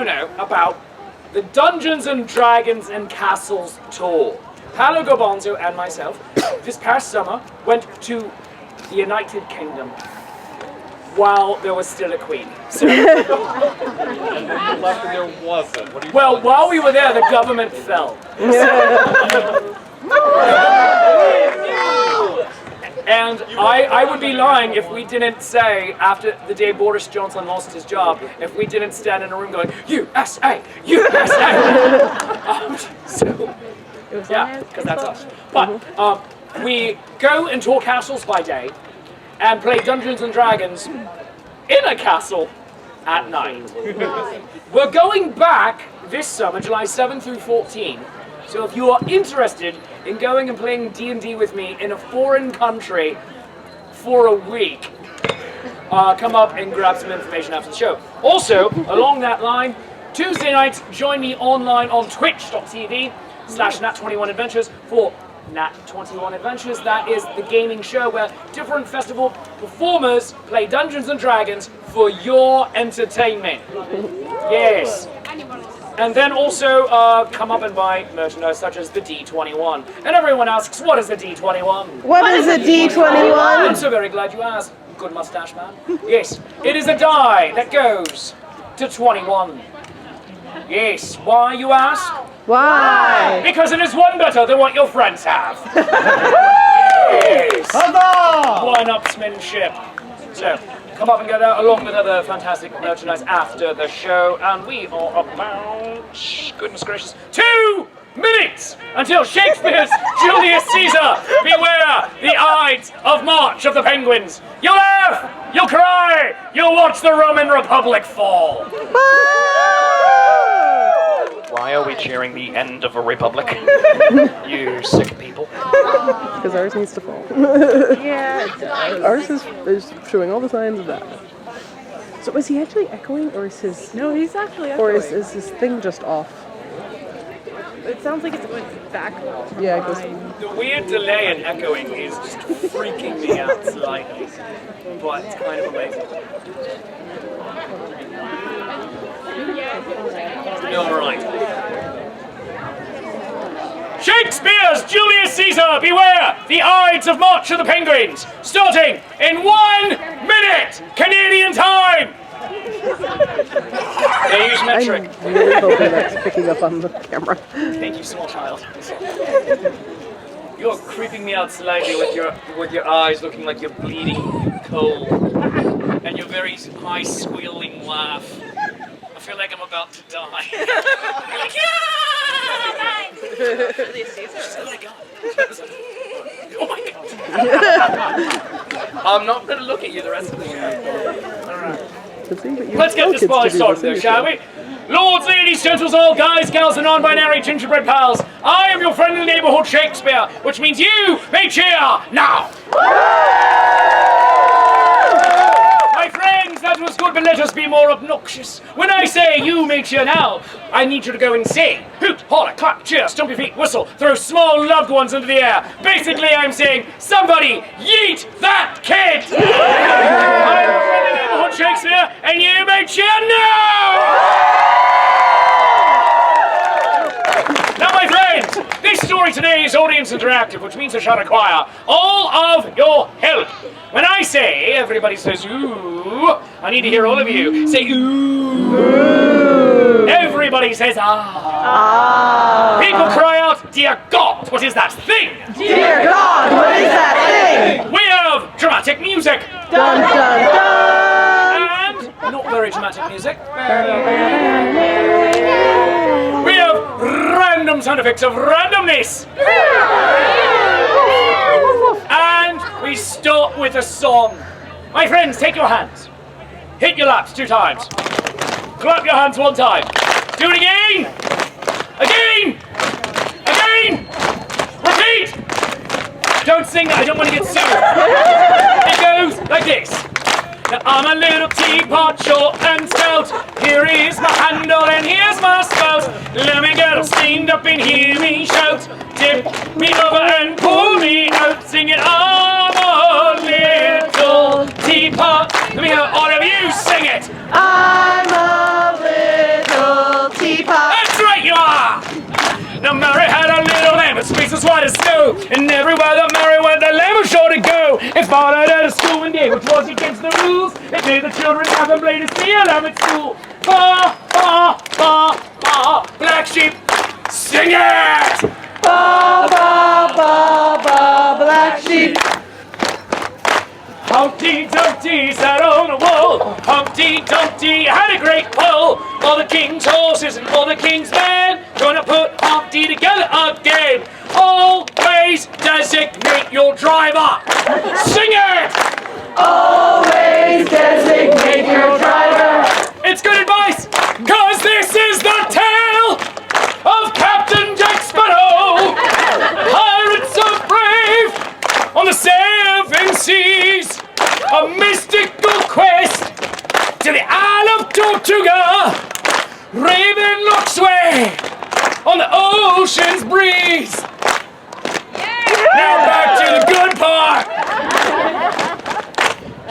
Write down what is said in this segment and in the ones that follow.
you know about the Dungeons and Dragons and Castles tour. Paolo Garbanzo and myself, this past summer, went to the United Kingdom while there was still a queen. So, Left and there wasn't. What are you well, while we were there, the government fell. And I would be lying if we didn't say, after the day Boris Johnson lost his job, if we didn't stand in a room going, USA, USA! Yeah, because that's us. But we go and tour castles by day and play Dungeons and Dragons in a castle at night. We're going back this summer, July 7 through 14. So if you are interested in going and playing D&D with me in a foreign country for a week, come up and grab some information after the show. Also, along that line, Tuesday nights, join me online on twitch.tv/Nat21Adventures for Nat21Adventures. That is the gaming show where different festival performers play Dungeons and Dragons for your entertainment. Yes. And then also come up and buy merchandise such as the D21. And everyone asks, what is the D21? What is a D21? I'm so very glad you asked, good mustache man. Yes, it is a die that goes to 21. Yes, why you ask? Why? Because it is one better than what your friends have. Yes. One-upsmanship. So, come up and get that along with other fantastic merchandise after the show. And we are about, goodness gracious, 2 minutes until Shakespeare's Julius Caesar. Beware the Ides of March of the Penguins. You'll laugh, you'll cry, you'll watch the Roman Republic fall. Why are we cheering the end of a republic? You sick people. Because ours needs to fall. Yeah, it does. Ours is showing all the signs of that. So is he actually echoing, or is his... No, he's actually echoing. Or is his thing just off? It sounds like it's going back. Yeah, it goes... The weird delay in echoing is just freaking me out slightly. But it's kind of amazing. All right. Shakespeare's Julius Caesar, beware the Ides of March of the Penguins, starting in 1 minute Canadian time. They use metric. I'm really hoping that's picking up on the camera. Thank you, small child. You're creeping me out slightly with your eyes looking like you're bleeding cold, and your very high squealing laugh. I feel like I'm about to die. You're like, yeah! Oh my god. Oh my god. I'm not going to look at you the rest of the show. Alright. Let's get this party started though, shall we? Lords, ladies, gentles, all guys, gals, and non-binary gingerbread pals, I am your friendly neighborhood Shakespeare, which means you may cheer now! My friends, that was good, but let us be more obnoxious. When I say you may cheer now, I need you to go and sing. Hoot, holler, clap, cheer, stomp your feet, whistle, throw small loved ones into the air. Basically, I'm saying, somebody yeet that kid! I'm your friendly neighborhood Shakespeare, and you may cheer now! Now, my friends, this story today is audience interactive, which means I shall require all of your help. When I say, everybody says, ooh, I need to hear all of you say, ooh. Everybody says, ah. Ah. People cry out, dear God, what is that thing? Dear God, what is that thing? We have dramatic music. Dun, dun, dun. And not very dramatic music. We have random sound effects of randomness. And we start with a song. My friends, take your hands. Hit your laps 2 times. Clap your hands 1 time. Do it again. Again. Again. Repeat. Don't sing that, I don't want to get sued. It goes like this. Now I'm a little teapot, short and stout. Here is my handle and here's my spout. Let me get all steamed up and hear me shout. Tip me over and pull me out. Sing it, I'm a little teapot. Let me hear all of you sing it. I'm a little as white as snow. And everywhere that Mary went, the lamb was sure to go. It followed at a school one day, which was against the rules. It made the children have and play to see a lamb at school. Ba, ba, ba, ba, black sheep, sing it! Ba, ba, ba, ba, black sheep. Humpty Dumpty sat on a wall. Humpty Dumpty had a great pull. All the king's horses and all the king's men gonna put Humpty together again. Always designate your driver. Sing it! Always designate your driver. It's good advice, cause this is the tale of Captain Jack Sparrow. Pirates so brave on the seven seas. A mystical quest to the Isle of Tortuga. Raven looks way on the ocean's breeze. Now back to the good part.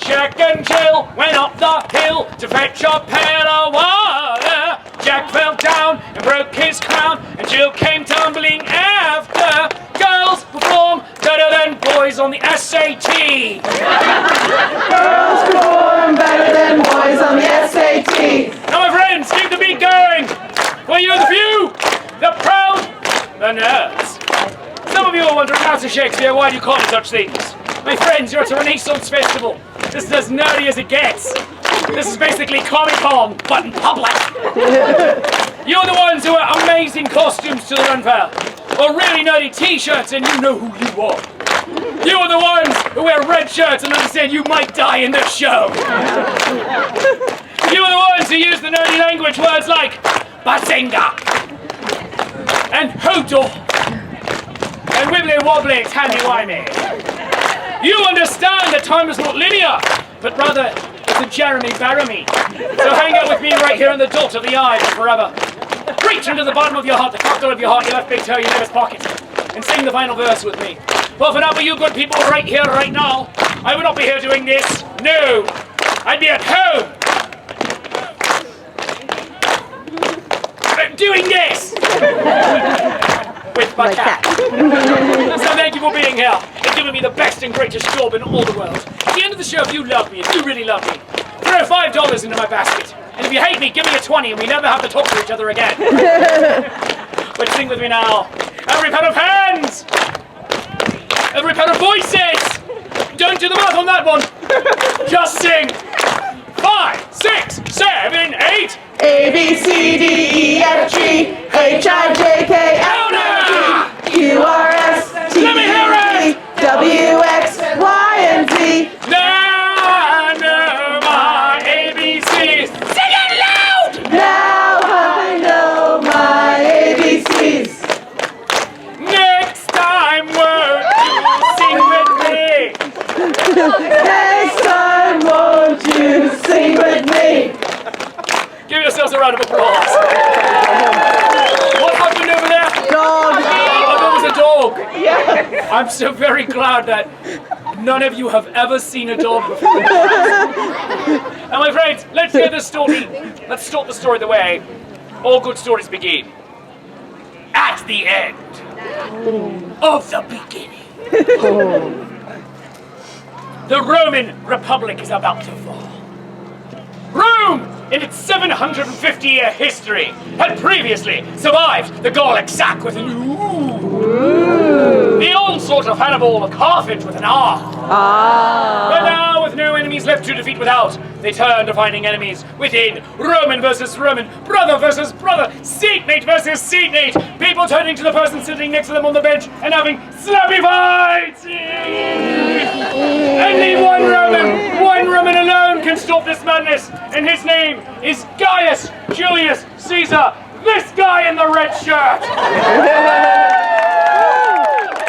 Jack and Jill went up the hill to fetch a pail of water. Jack fell down and broke his crown, and Jill came tumbling after. Girls perform better than boys on the SAT. Girls perform better than boys on the SAT. Now, my friends, keep the beat going. For you, the few, the proud, the nerds. Some of you are wondering, after Shakespeare, why do you call it such things? My friends, you're at a Renaissance festival. This is as nerdy as it gets. This is basically Comic-Con, but in public. You're the ones who wear amazing costumes to the Run Fair, or really nerdy t-shirts, and you know who you are. You are the ones who wear red shirts and understand you might die in this show. You are the ones who use the nerdy language words like bazinga and hoodle and wibbly wobbly tammy wimey. You understand that time is not linear, but rather it's a Jeremy Baramy. So hang out with me right here in the dot of the Ides forever. Reach into the bottom of your heart, the cocktail of your heart, your left big toe, your left pocket, and sing the final verse with me. Well, if it not for you good people right here, right now, I would not be here doing this. No, I'd be at home doing this with my cat. So thank you for being here and giving me the best and greatest job in all the world. At the end of the show, if you love me, if you really love me, throw $5 into my basket. And if you hate me, give me a 20 and we never have to talk to each other again. But sing with me now. Every pair of hands! Every pair of voices! Don't do the math on that one. Just sing. 5, 6, 7, 8. A, B, C, D, E, F, G, H, I, J, K, L, M, N, Q, R, S, T, Let me hear it! W, X, Y, and Z. Now I know my ABCs. Sing it loud! Now I know my ABCs. Next time, won't you sing with me? Next time, won't you sing with me? Give yourselves a round of applause. What happened over there? Dog. Oh, there was a dog. Yeah. I'm so very glad that none of you have ever seen a dog before. Now, my friends, let's get this story. Let's start the story the way all good stories begin. At the end of the beginning. The Roman Republic is about to fall. Rome, in its 750-year history, had previously survived the Gallic sack with an ooh, the onslaught of Hannibal of Carthage with an R. But now, with no enemies left to defeat without, they turn to finding enemies within. Roman versus Roman, brother versus brother, seatmate versus seatmate, people turning to the person sitting next to them on the bench and having slappy fights. Only one Roman alone can stop this madness, and his name is Gaius Julius Caesar, this guy in the red shirt.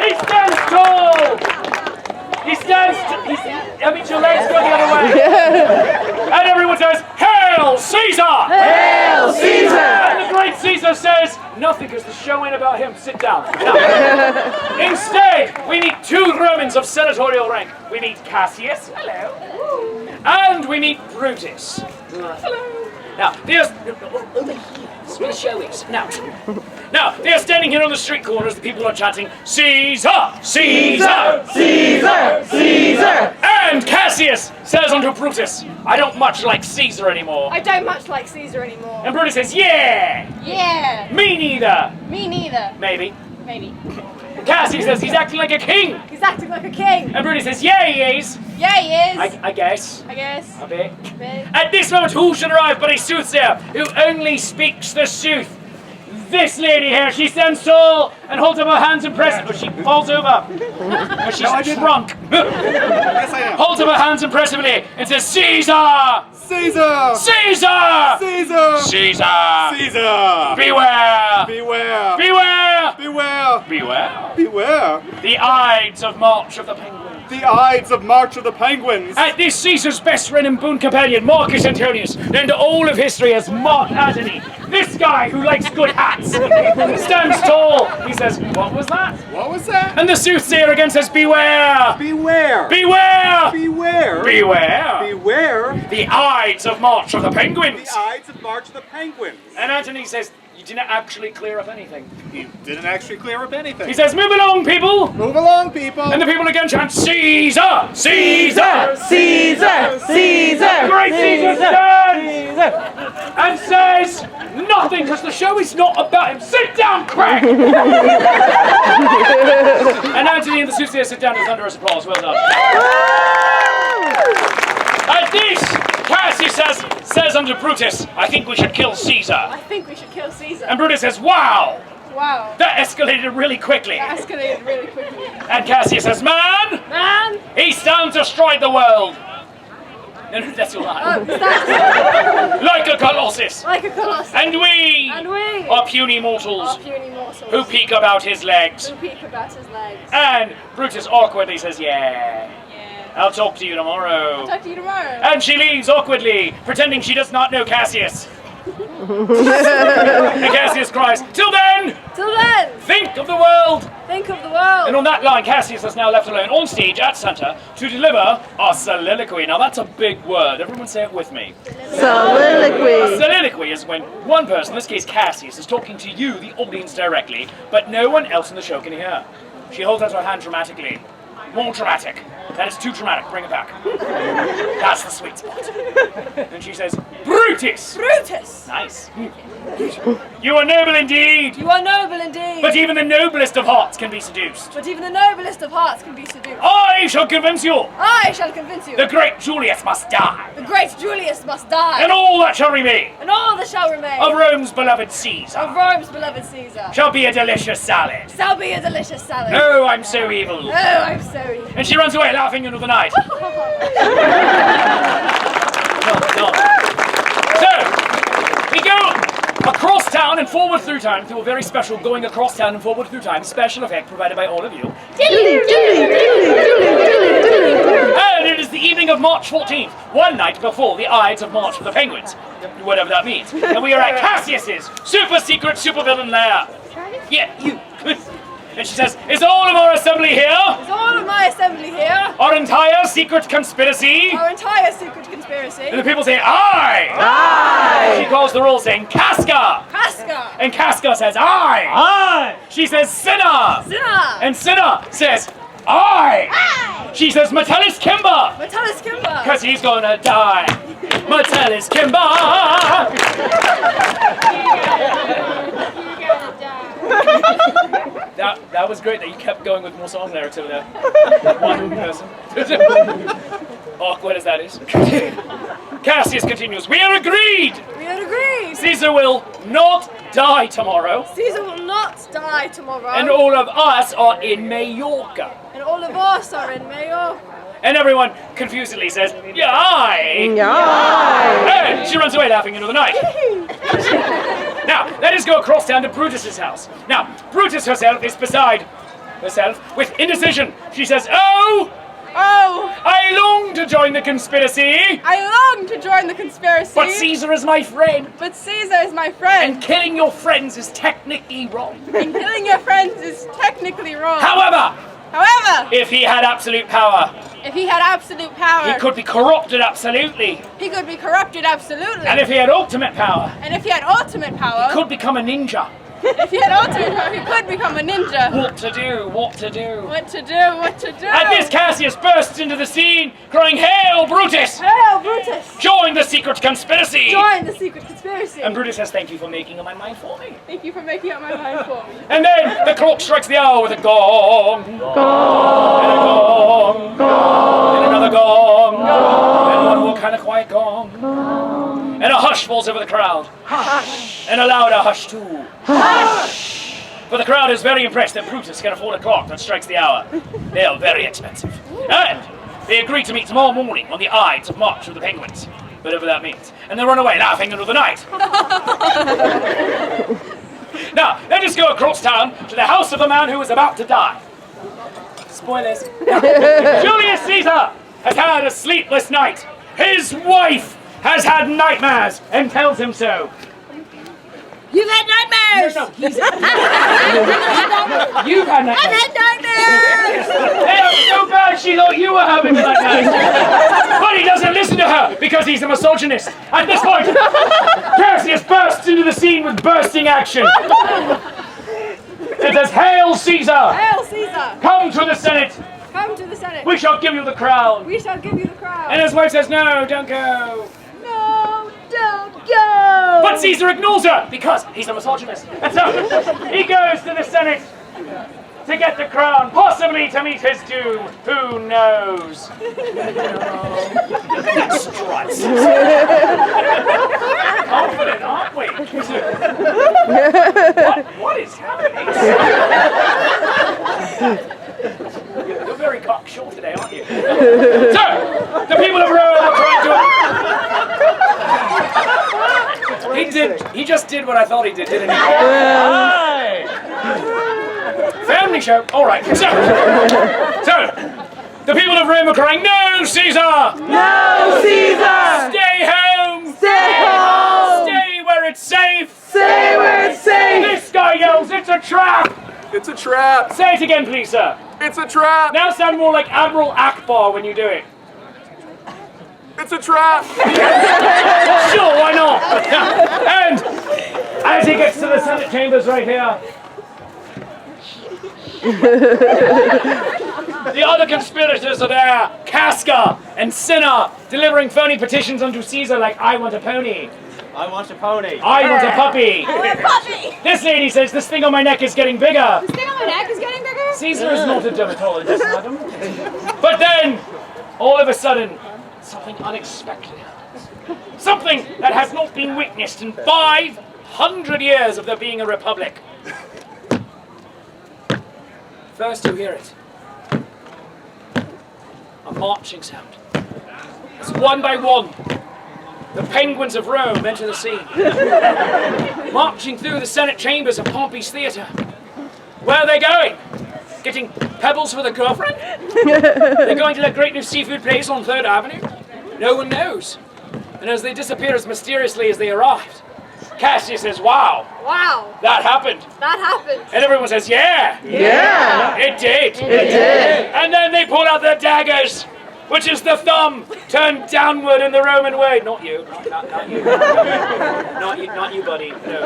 He stands tall. That means your legs go the other way. And everyone says, Hail Caesar! Hail Caesar! And the great Caesar says, nothing, because the show ain't about him. Sit down. No. Instead, we meet two Romans of senatorial rank. We meet Cassius, hello, and we meet Brutus, hello. Now, there's over here. That's where the show is. Now, they're standing here on the street corners. The people are chanting, Caesar! Caesar! Caesar! Caesar! And Cassius says unto Brutus, I don't much like Caesar anymore. I don't much like Caesar anymore. And Brutus says, yeah! Yeah. Me neither. Me neither. Maybe. Maybe. Cassius says he's acting like a king. He's acting like a king. And Brutus says, yeah, he is. Yeah, he is. I guess. I guess. A bit. Bit. At this moment, who should arrive but a soothsayer who only speaks the sooth? This lady here, she stands tall and holds up her hands impressively. But she falls over. But she's drunk. Yes, I am. Holds up her hands impressively and says, Caesar! Caesar! Caesar! Caesar! Caesar! Caesar! Beware! Beware! Beware! Beware! Beware! Beware! The Ides of March of the Penguins. The Ides of March of the Penguins. At this Caesar's best friend and boon companion, Marcus Antonius, known to all of history as Mark Antony, this guy who likes good hats, stands tall. He says, what was that? What was that? And the soothsayer again says, beware! Beware! Beware! Beware! Beware! Beware! The Ides of March of the Penguins. The Ides of March of the Penguins. And Antony says, you didn't actually clear up anything. You didn't actually clear up anything. He says, move along, people! Move along, people! And the people again chant, Caesar! Caesar! Caesar! Caesar! Great Caesar stands and says nothing because the show is not about him. Sit down, Craig! And Antony and the soothsayer sit down with thunderous applause. Well done. At this, Cassius says unto Brutus, I think we should kill Caesar. I think we should kill Caesar. And Brutus says, wow! Wow. That escalated really quickly. That escalated really quickly. And Cassius says, man! Man! He stands to stride the world. And that's your line. Oh, is that Like a colossus. like a colossus? And we are puny mortals are puny morsels who peek about his legs. who peek about his legs. And Brutus awkwardly says, yeah, I'll talk to you tomorrow. Talk to you tomorrow. And she leaves awkwardly, pretending she does not know Cassius. And Cassius cries, till then, Till then, think of the world. think of the world. And on that line, Cassius is now left alone on stage at Santa to deliver a soliloquy. Now that's a big word. Everyone say it with me. A Soliloquy. soliloquy is when one person, in this case Cassius, is talking to you, the audience, directly, but no one else in the show can hear. She holds out her hand dramatically. More dramatic. That is too dramatic. Bring it back. That's the sweet spot. And she says, Brutus! Brutus! Nice. You are noble indeed. You are noble indeed. But even the noblest of hearts can be seduced. But even the noblest of hearts can be seduced. I shall convince you. I shall convince you. The great Julius must die. The great Julius must die. And all that shall remain And all that shall remain of Rome's beloved Caesar of Rome's beloved Caesar shall be a delicious salad. shall be a delicious salad. Oh, I'm so evil. Oh, I'm so evil. And she runs away laughing into the night. So, we go across town and forward through time through a very special going across town and forward through time special effect provided by all of you. And it is the evening of March 14th, one night before the Ides of March of the Penguins, whatever that means. And we are at Cassius's super secret supervillain lair. Yeah, you. And she says, is all of our assembly here? Is all of my assembly here? Our entire secret conspiracy? Our entire secret conspiracy? And the people say, aye! Aye. She calls the roll saying, Casca! Casca! And Casca says, aye! Aye! She says, Cinna! Cinna! And Cinna says, aye! Aye! She says, Metellus Kimber! Metellus Kimber! Because he's gonna die! Metellus Kimber! That was great that you kept going with more song lyrics over there. One person. Awkward as that is. Cassius continues, we are agreed! We had agreed! Caesar will not die tomorrow, Caesar will not die tomorrow. and all of us are in Majorca. And all of us are in Majorca. And everyone confusedly says, yeah, aye! Aye. And she runs away laughing into the night. Now, let us go across town to Brutus's house. Now, Brutus herself is beside herself with indecision. She says, oh! Oh! I long to join the conspiracy, I long to join the conspiracy. but Caesar is my friend, But Caesar is my friend. and killing your friends is technically wrong. And killing your friends is technically wrong. However, However, if he had absolute power, if he had absolute power, he could be corrupted absolutely. he could be corrupted absolutely. And if he had ultimate power, And if he had ultimate power, he could become a ninja. if he had ultimate power, he could become a ninja. What to do? What to do? What to do? What to do? At this, Cassius bursts into the scene, crying, "Hail, Brutus! Hail, Brutus! Join the secret conspiracy!" Join the secret conspiracy. And Brutus says, "Thank you for making up my mind for me." Thank you for making up my mind for me. And then the clock strikes the hour with a gong. Gong. And a gong. Gong. And another gong. Gong. And one more kind of quiet gong. Gong. And a hush falls over the crowd. Hush. And a louder hush too. Hush. But the crowd is very impressed that Brutus can afford a clock that strikes the hour. They are very expensive. And they agree to meet tomorrow morning on the Ides of March with the Penguins. Whatever that means. And they run away laughing into the night. Now, let us go across town to the house of a man who is about to die. Spoilers. Julius Caesar has had a sleepless night. His wife has had nightmares and tells him so. You've had nightmares! No, he's You've had nightmares. I've had nightmares! They are so bad she thought you were having nightmares. But he doesn't listen to her because he's a misogynist. At this point, Cassius bursts into the scene with bursting action. It says, "Hail Caesar! Hail, Caesar! Come to the Senate! Come to the Senate! We shall give you the crown!" We shall give you the crown! And his wife says, "No, don't go." No, don't go! But Caesar ignores her because he's a misogynist. And so he goes to the Senate to get the crown, possibly to meet his doom. Who knows? Struts. Confident, aren't we? What is happening? You're very cocksure today, aren't you? So, the people of Rome are trying to... He just did what I thought he did, didn't he? Hi! Family show. All right. So, the people of Rome are crying, "No, Caesar! No, Caesar! Stay home! Stay home! Stay where it's safe! Stay where it's safe! This guy yells, "It's a trap!" It's a trap! Say it again, please, sir. It's a trap! Now sound more like Admiral Akbar when you do it. It's a trap! Sure, why not? And as he gets to the Senate chambers right here, the other conspirators are there, Casca and Cinna, delivering phony petitions unto Caesar like, "I want a pony. I want a pony. I want a puppy. I want a puppy! This lady says this thing on my neck is getting bigger." This thing on my neck is getting bigger? Caesar is not a dermatologist, madam. But then, all of a sudden, something unexpected happens. Something that has not been witnessed in 500 years of there being a republic. First you hear it. A marching sound. As one by one, the penguins of Rome enter the scene. Marching through the Senate chambers of Pompey's theatre. Where are they going? Getting pebbles for the girlfriend? They're going to that great new seafood place on 3rd Avenue? No one knows. And as they disappear as mysteriously as they arrived, Cassius says, "Wow, Wow, that happened." that happened. And everyone says, "Yeah, Yeah! it did." It did! And then they pull out their daggers, which is the thumb turned downward in the Roman way. Not you. Not you. Not you, buddy. No.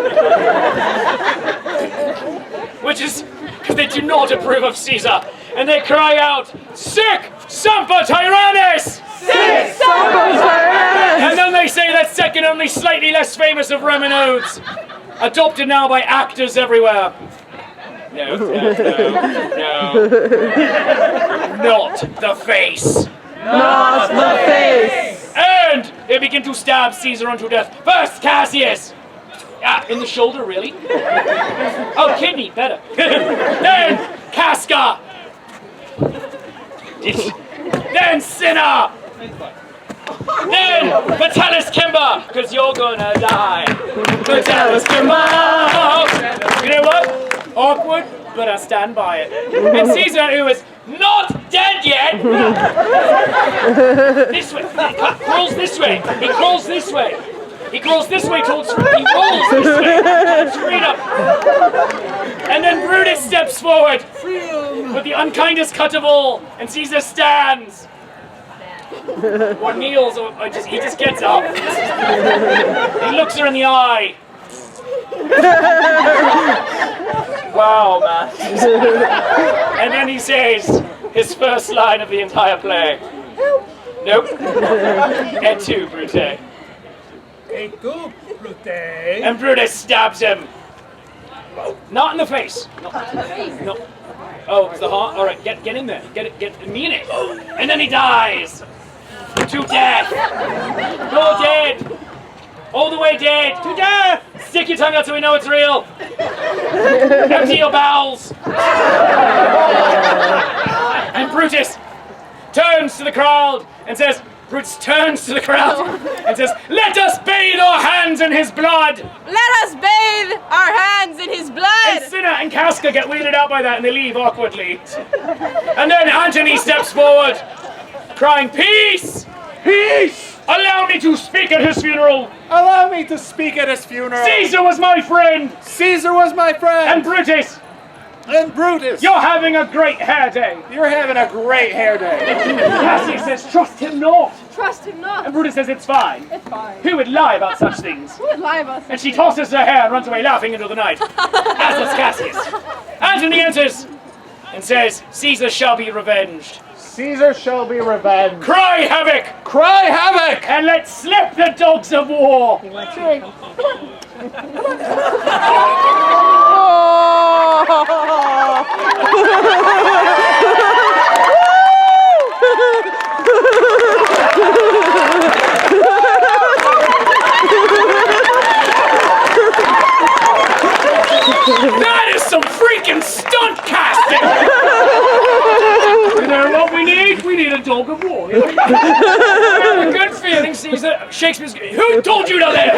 Which is because they do not approve of Caesar. And they cry out, "Sic Semper Tyrannis!" Sic Semper Tyrannis! And then they say that second, only slightly less famous of Roman odes, adopted now by actors everywhere. No. Not the face. Not the face! And they begin to stab Caesar unto death. First Cassius. In the shoulder, really? Oh, kidney, better. Then Casca. Then Cinna. Then Vitalis Kimber, because you're gonna die. Vitalis Kimber. You know what? Awkward, but I stand by it. And Caesar, who is not dead yet. This way. He crawls this way. He crawls this way. He crawls this way towards freedom. He rolls this way towards freedom. And then Brutus steps forward. Freedom. with the unkindest cut of all, and Caesar stands. Or kneels, or he just gets up. He looks her in the eye. Wow, man. And then he says his first line of the entire play. Nope. Et tu, Brute. Et tu, Brute. And Brutus stabs him. Not in the face. No. Oh, it was the heart? Alright, get in there. Get me in it. And then he dies. To death. You're dead. All the way dead. To death. Stick your tongue out so we know it's real. Empty your bowels. And Brutus turns to the crowd and says, let us bathe our hands in his blood. Let us bathe our hands in his blood. And Cinna and Casca get weirded out by that and they leave awkwardly. And then Antony steps forward, crying, peace! Peace! Allow me to speak at his funeral. Allow me to speak at his funeral. Caesar was my friend. Caesar was my friend. And Brutus. And Brutus. You're having a great hair day. You're having a great hair day. Cassius says, trust him not. Trust him not. And Brutus says, it's fine. It's fine. Who would lie about such things? Who would lie about such And she tosses her hair and runs away laughing into the night. As does Cassius. Antony enters and says, Caesar shall be revenged. Caesar shall be revenged. Cry havoc! Cry havoc! And let's slip the dogs of war! That is some freaking stunt casting! You know what we need? We need a dog of war. I have a good feeling, Caesar. Shakespeare's. Who told you to live?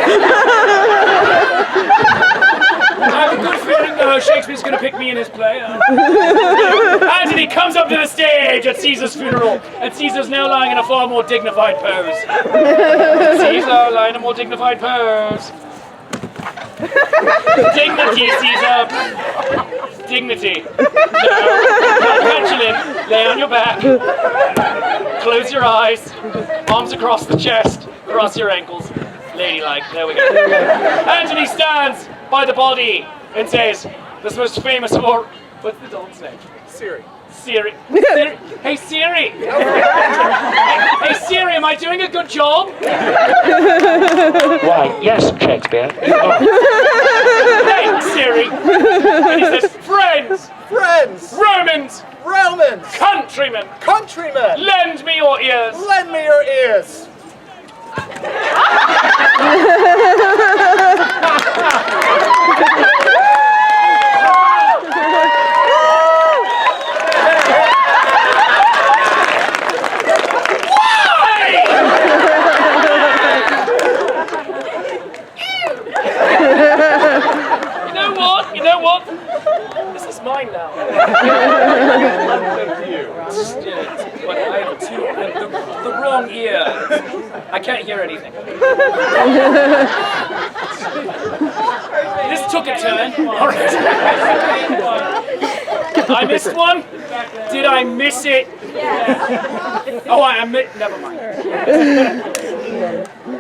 I have a good feeling Shakespeare's going to pick me in his play. Antony comes up to the stage at Caesar's funeral, and Caesar's now lying in a far more dignified pose. Caesar lying in a more dignified pose. Dignity, Caesar. Dignity. No, petulant. Lay on your back. Close your eyes. Arms across the chest. Cross your ankles. Ladylike. There we go. Antony stands by the body and says, this most famous of all... What's the dog's name? Siri. Siri. Hey Siri! Hey Siri, am I doing a good job? Why, yes, Shakespeare. Thanks, Siri! And he says, friends! Friends! Romans! Romans! Countrymen! Countrymen! Lend me your ears! Lend me your ears! You know what? This is mine now. But I have the wrong ear. I can't hear anything. This took a turn. All right. I missed one. Did I miss it? Yes. Oh, I admit. Never mind.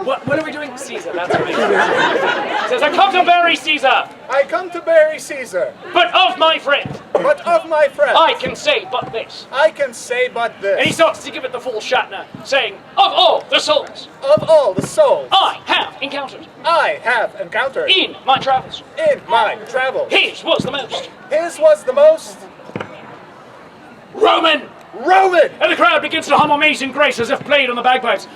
What are we doing? Caesar, that's right. It says, I come to bury Caesar. I come to bury Caesar. But of my friend. But of my friend. I can say but this. I can say but this. And he starts to give it the full Shatner, saying, of all the souls. Of all the souls. I have encountered. I have encountered. In my travels. In my travels. His was the most. His was the most. Roman. Roman. And the crowd begins to hum Amazing Grace as if played on the bagpipes.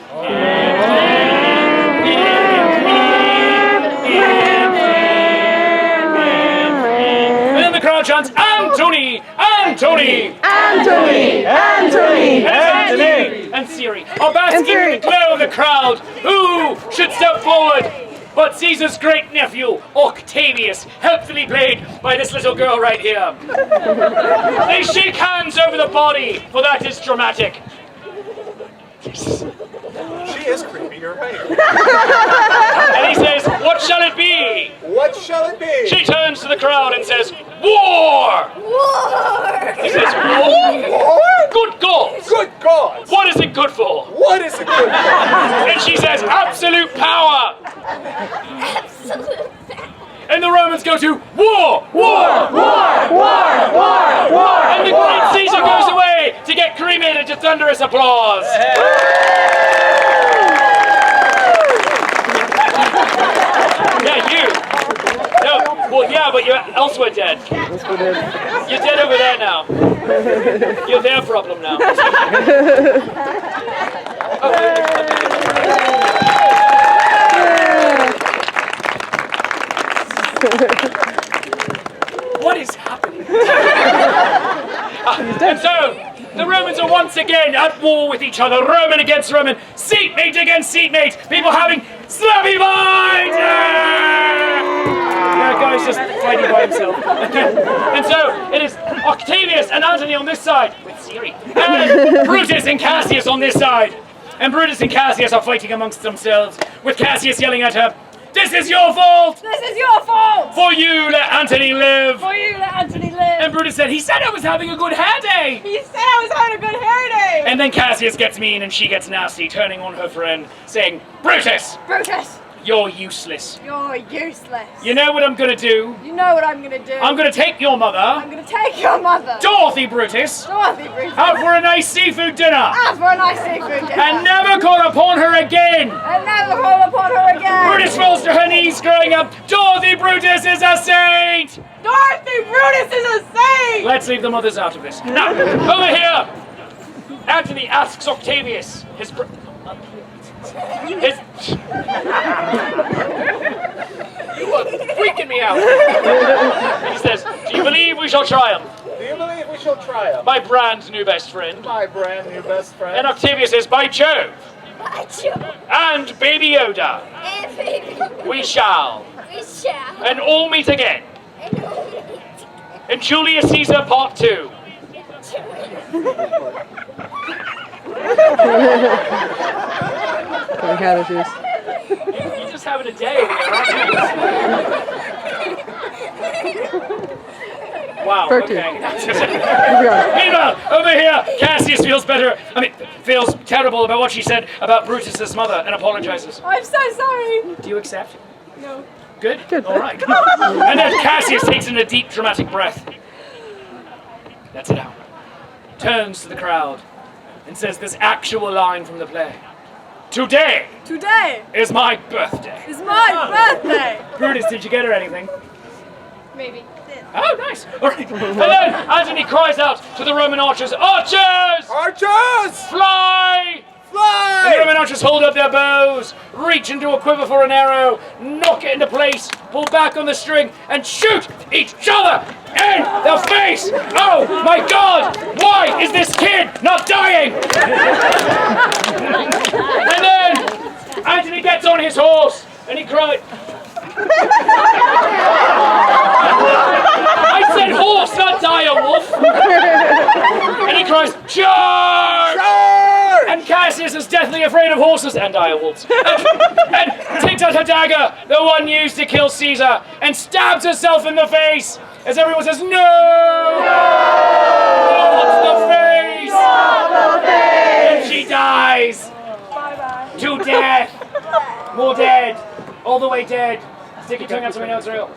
And then the crowd chants, Antony! Antony! Anthony! Anthony! Antony! And Siri are basking in the glow of the crowd. Who should step forward but Caesar's great nephew, Octavius, helpfully played by this little girl right here. They shake hands over the body, for that is dramatic. She is creepy, you're right. And he says, what shall it be? What shall it be? She turns to the crowd and says, war! War! He says, war? to war! War! And the great Caesar goes away to get cremated to thunderous applause. Yeah, you. No, well, yeah, but you're elsewhere dead. You're dead over there now. You're their problem now. What is happening? And so, the Romans are once again at war with each other, Roman against Roman, seatmate against seatmate, people having slappy fight! Yeah, guy's just fighting by himself. And so, it is Octavius and Antony on this side, with Siri, and Brutus and Cassius on this side. And Brutus and Cassius are fighting amongst themselves, with Cassius yelling at her, "This is your fault! This is your fault! For you let Antony live!" For you let Antony live! And Brutus said, "He said I was having a good hair day!" He said I was having a good hair day! And then Cassius gets mean and she gets nasty, turning on her friend, saying, "Brutus, Brutus, you're useless. you're useless. You know what I'm gonna do? You know what I'm gonna do? I'm gonna take your mother, I'm gonna take your mother, Dorothy Brutus, Dorothy Brutus, out for a nice seafood dinner, out for a nice seafood dinner, and never call upon her again." and never call upon her again. Brutus falls to her knees, growing up, "Dorothy Brutus is a saint!" Dorothy Brutus is a saint! Let's leave the mothers out of this. Now, over here, Antony asks Octavius, his you are freaking me out. He says, "Do you believe we shall triumph? Do you believe we shall triumph? My brand new best friend." My brand new best friend. And Octavius says, "By Jove and Baby Yoda, we shall, and all meet again in Julius Caesar Part 2. You're just having a day over there, aren't you? Wow, okay. Meanwhile, over here, Cassius feels better. Feels terrible about what she said about Brutus's mother and apologizes. I'm so sorry. Do you accept? No. Good? All right. And then Cassius takes in a deep, dramatic breath. Lets it out. Turns to the crowd and says this actual line from the play. Today is my birthday. Is my birthday. Brutus, did you get her anything? Maybe. Oh, nice. All right. And then Antony cries out to the Roman archers, "Archers! Archers! Fly! Fly!" And the Roman archers hold up their bows, reach into a quiver for an arrow, knock it into place, pull back on the string, and shoot each other in the face! Oh my God! Why is this kid not dying? And then Antony gets on his horse and he cries. I said horse, not dire wolf. And he cries, "Charge!" Charge! And Cassius is deathly afraid of horses and dire wolves. And takes out her dagger, the one used to kill Caesar, and stabs herself in the face as everyone says, "No! Not the face! Not the face! And she dies. Bye-bye. To death. More dead. All the way dead. Stick your tongue out so we know it's real.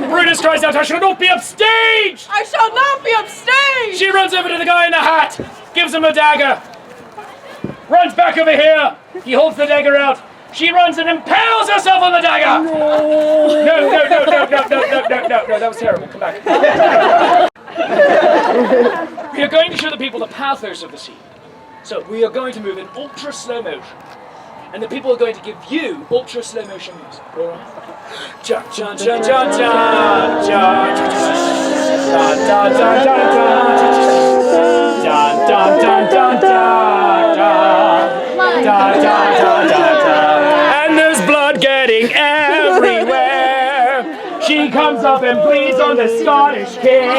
Brutus cries out, "I shall not be upstaged!" I shall not be upstaged! She runs over to the guy in the hat, gives him a dagger, runs back over here. He holds the dagger out. She runs and impales herself on the dagger. No, that was terrible. Come back. We are going to show the people the pathos of the scene. So we are going to move in ultra slow motion. And the people are going to give you ultra slow motion music. All right? Dun dun dun dun dun dun dun dun dun dun dun dun. And there's blood getting everywhere. She comes up and bleeds on the Scottish kid.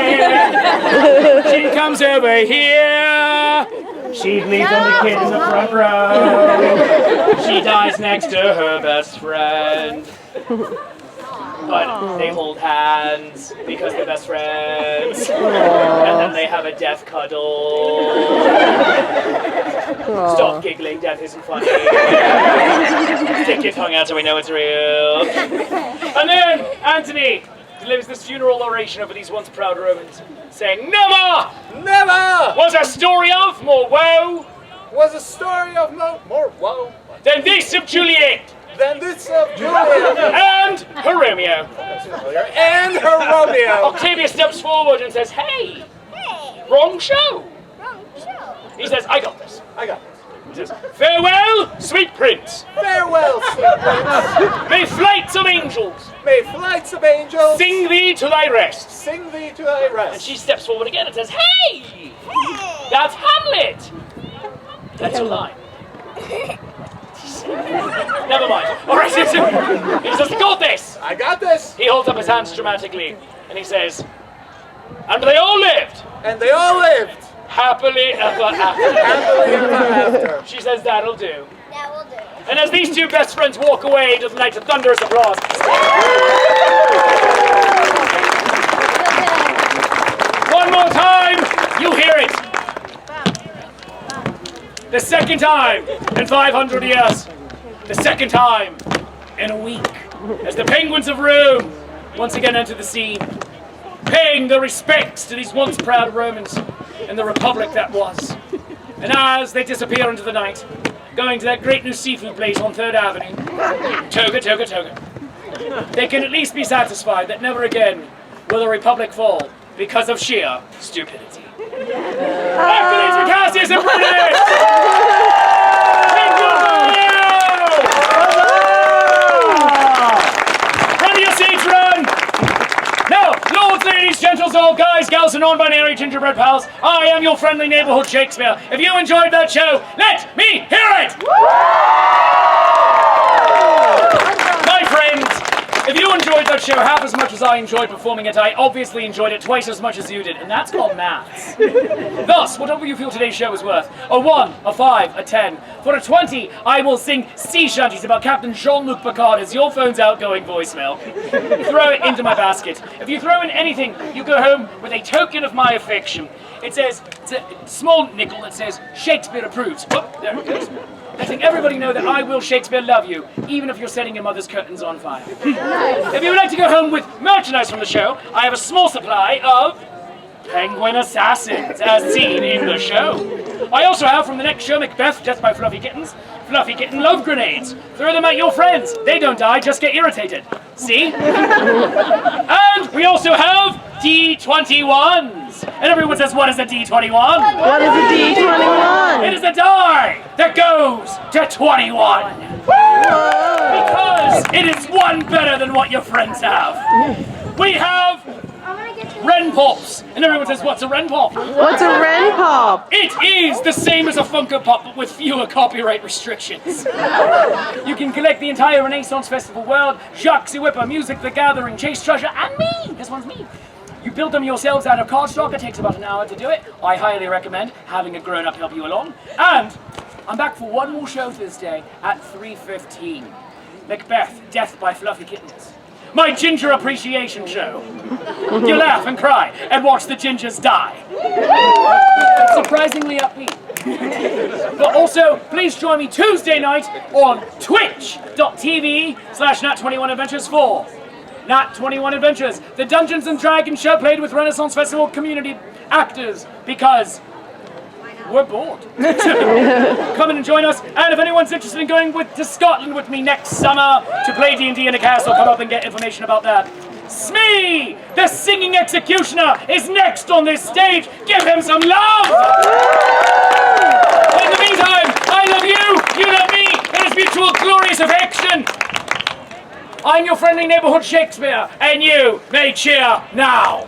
She comes over here. She bleeds on the kid in the front row. She dies next to her best friend. But they hold hands because they're best friends. And then they have a death cuddle. Stop giggling, death isn't funny. Stick your tongue out so we know it's real. And then Antony delivers this funeral oration over these once proud Romans, saying, Never Never was a story of more woe was a story of more woe than this of Juliet than this of Julius and her Romeo. and her Romeo. Octavia steps forward and says, Hey, wrong show. He says, I got this. I got this. He says, Farewell, sweet prince. Farewell, sweet prince. May flights of angels May flights of angels sing thee to thy rest. sing thee to thy And rest. she steps forward again and says, Hey, that's Hamlet. That's a lie. Never mind. All right, he says, got this. I got this. He holds up his hands dramatically and he says, and they all lived And they all lived happily ever after. happily ever after. She says, that'll do. That will do. And as these two best friends walk away to the night of thunderous applause, one more time, you hear it. The second time in 500 years. The second time in a week. As the penguins of Rome once again enter the scene, paying their respects to these once proud Romans and the republic that was. And as they disappear into the night, going to that great new seafood place on 3rd Avenue, toga, toga, toga, they can at least be satisfied that never again will the republic fall because of sheer stupidity. Accolades for Cassius and Brutus! Run to your seats, run! Now, lords, ladies, gentles, all guys, gals, and non-binary gingerbread pals, I am your friendly neighborhood Shakespeare. If you enjoyed that show, let me hear it! My friends, if you enjoyed that show half as much as I enjoyed performing it, I obviously enjoyed it twice as much as you did, and that's called maths. Thus, whatever you feel today's show is worth, a 1, a 5, a 10. For a 20, I will sing sea shanties about Captain Jean-Luc Picard as your phone's outgoing voicemail. Throw it into my basket. If you throw in anything, you go home with a token of my affection. It says, it's a small nickel that says, Shakespeare approves. Oh, there it goes. Letting everybody know that I will Shakespeare love you, even if you're setting your mother's curtains on fire. If you would like to go home with merchandise from the show, I have a small supply of penguin assassins, as seen in the show. I also have from the next show, Macbeth, Death by Fluffy Kittens, Fluffy Kitten love grenades. Throw them at your friends. They don't die, just get irritated. See? And we also have D21s. And everyone says, what is a D21? What is a D21? It is a die that goes to 21. Because it is one better than what your friends have. We have Ren Pops. And everyone says, what's a Ren Pop? What's a Ren Pop? It is the same as a Funko Pop, but with fewer copyright restrictions. You can collect the entire Renaissance Festival world, Jacques the Whipper, Music the Gathering, Chase Treasure, and me! This one's me. You build them yourselves out of cardstock. It takes about an hour to do it. I highly recommend having a grown-up help you along. And I'm back for one more show Thursday at 3:15. Macbeth, Death by Fluffy Kittens. My ginger appreciation show. You laugh and cry and watch the gingers die. It's surprisingly upbeat. But also, please join me Tuesday night on twitch.tv/Nat21Adventures 4. Nat21 Adventures, the Dungeons and Dragons show played with Renaissance Festival community actors, because we're bored. Come in and join us, and if anyone's interested in going to Scotland with me next summer to play D&D in a castle, come up and get information about that. Smee, the singing executioner, is next on this stage. Give him some love! In the meantime, I love you, you love me, it is mutual glorious affection. I'm your friendly neighborhood Shakespeare, and you may cheer now.